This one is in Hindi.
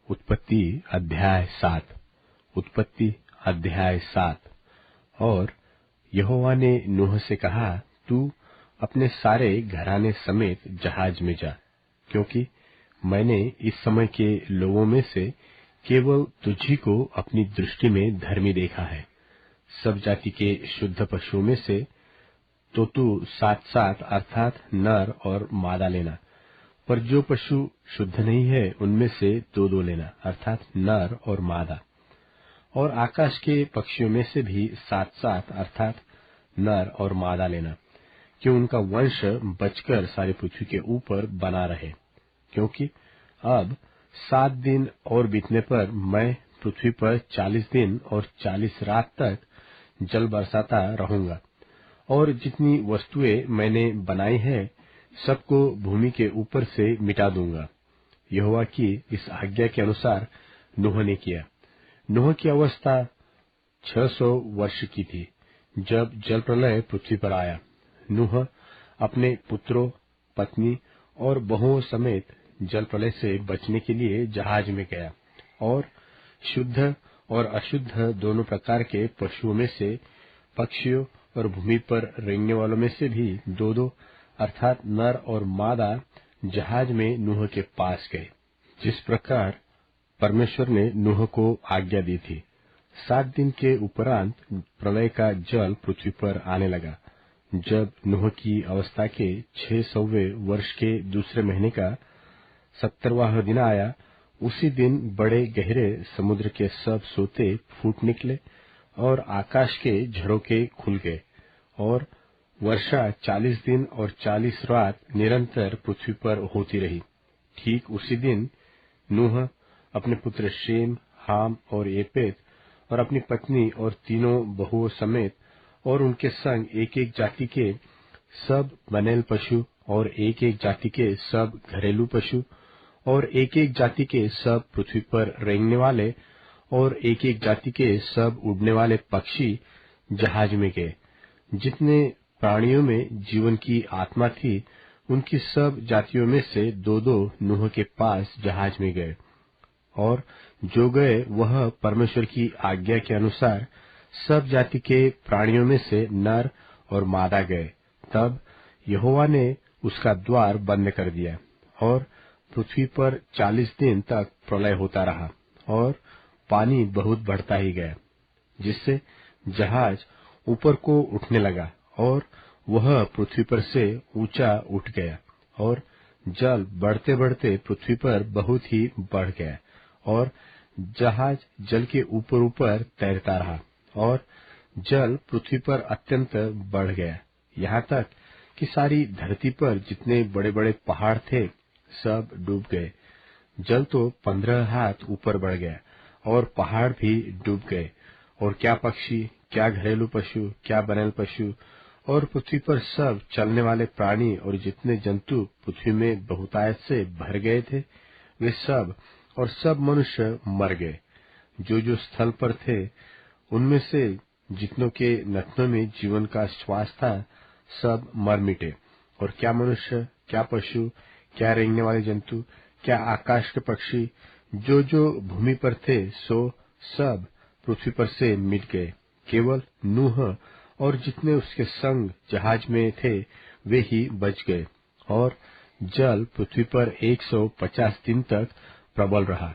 उत्पत्ति अध्याय 7। उत्पत्ति अध्याय 7। और यहोवा ने नूह से कहा, तू अपने सारे घराने समेत जहाज में जा, क्योंकि मैंने इस समय के लोगों में से केवल तुझी को अपनी दृष्टि में धर्मी देखा है। सब जाति के शुद्ध पशुओं में से तो तू 7-7 अर्थात नर और मादा लेना, पर जो पशु शुद्ध नहीं है उनमें से 2-2 लेना, अर्थात नर और मादा। और आकाश के पक्षियों में से भी 7-7 अर्थात नर और मादा लेना, कि उनका वंश बचकर सारी पृथ्वी के ऊपर बना रहे। क्योंकि अब 7 दिन और बीतने पर मैं पृथ्वी पर 40 दिन और 40 रात तक जल बरसाता रहूंगा, और जितनी वस्तुएं मैंने बनाई है सबको भूमि के ऊपर से मिटा दूंगा। यहोवा की इस आज्ञा के अनुसार नूह ने किया। नूह की अवस्था 600 वर्ष की थी जब जल प्रलय पृथ्वी पर आया। नूह अपने पुत्रों, पत्नी और बहुओं समेत जल प्रलय से बचने के लिए जहाज में गया, और शुद्ध और अशुद्ध दोनों प्रकार के पशुओं में से, पक्षियों और भूमि पर रेंगने वालों में से भी 2-2 अर्थात नर और मादा जहाज में नूह के पास गए, जिस प्रकार परमेश्वर ने नूह को आज्ञा दी थी। 7 दिन के उपरांत प्रलय का जल पृथ्वी पर आने लगा। जब नूह की अवस्था के 600वें वर्ष के दूसरे महीने का 70वां दिन आया, उसी दिन बड़े गहरे समुद्र के सब सोते फूट निकले और आकाश के झरोखे खुल गए, और वर्षा 40 दिन और 40 रात निरंतर पृथ्वी पर होती रही। ठीक उसी दिन नूह अपने पुत्र शेम, हाम और येपेत और अपनी पत्नी और तीनों बहुओं समेत और उनके संग एक-एक जाति के सब बनेल पशु और एक-एक जाति के सब घरेलू पशु और एक-एक जाति के सब पृथ्वी पर रेंगने वाले और एक-एक जाति के सब उड़ने वाले पक्षी जहाज में गए। जितने प्राणियों में जीवन की आत्मा थी, उनकी सब जातियों में से 2-2 नूह के पास जहाज में गए, और जो गए वह परमेश्वर की आज्ञा के अनुसार सब जाति के प्राणियों में से नर और मादा गए। तब यहोवा ने उसका द्वार बंद कर दिया, और पृथ्वी पर 40 दिन तक प्रलय होता रहा, और पानी बहुत बढ़ता ही गया, जिससे जहाज ऊपर को उठने लगा, और वह पृथ्वी पर से ऊंचा उठ गया, और जल बढ़ते बढ़ते पृथ्वी पर बहुत ही बढ़ गया, और जहाज जल के ऊपर ऊपर तैरता रहा, और जल पृथ्वी पर अत्यंत बढ़ गया, यहाँ तक कि सारी धरती पर जितने बड़े बड़े पहाड़ थे सब डूब गए। जल तो 15 हाथ ऊपर बढ़ गया, और पहाड़ भी डूब गए, और क्या पक्षी, क्या घरेलू पशु, क्या बनेल पशु, और पृथ्वी पर सब चलने वाले प्राणी और जितने जंतु पृथ्वी में बहुतायत से भर गए थे, वे सब और सब मनुष्य मर गए। जो स्थल पर थे उनमें से जितनों के नथनों में जीवन का श्वास था सब मर मिटे। और क्या मनुष्य, क्या पशु, क्या रेंगने वाले जंतु, क्या आकाश के पक्षी, जो भूमि पर थे सो सब पृथ्वी पर से मिट गए। केवल नूह और जितने उसके संग जहाज में थे वे ही बच गए, और जल पृथ्वी पर 150 दिन तक प्रबल रहा।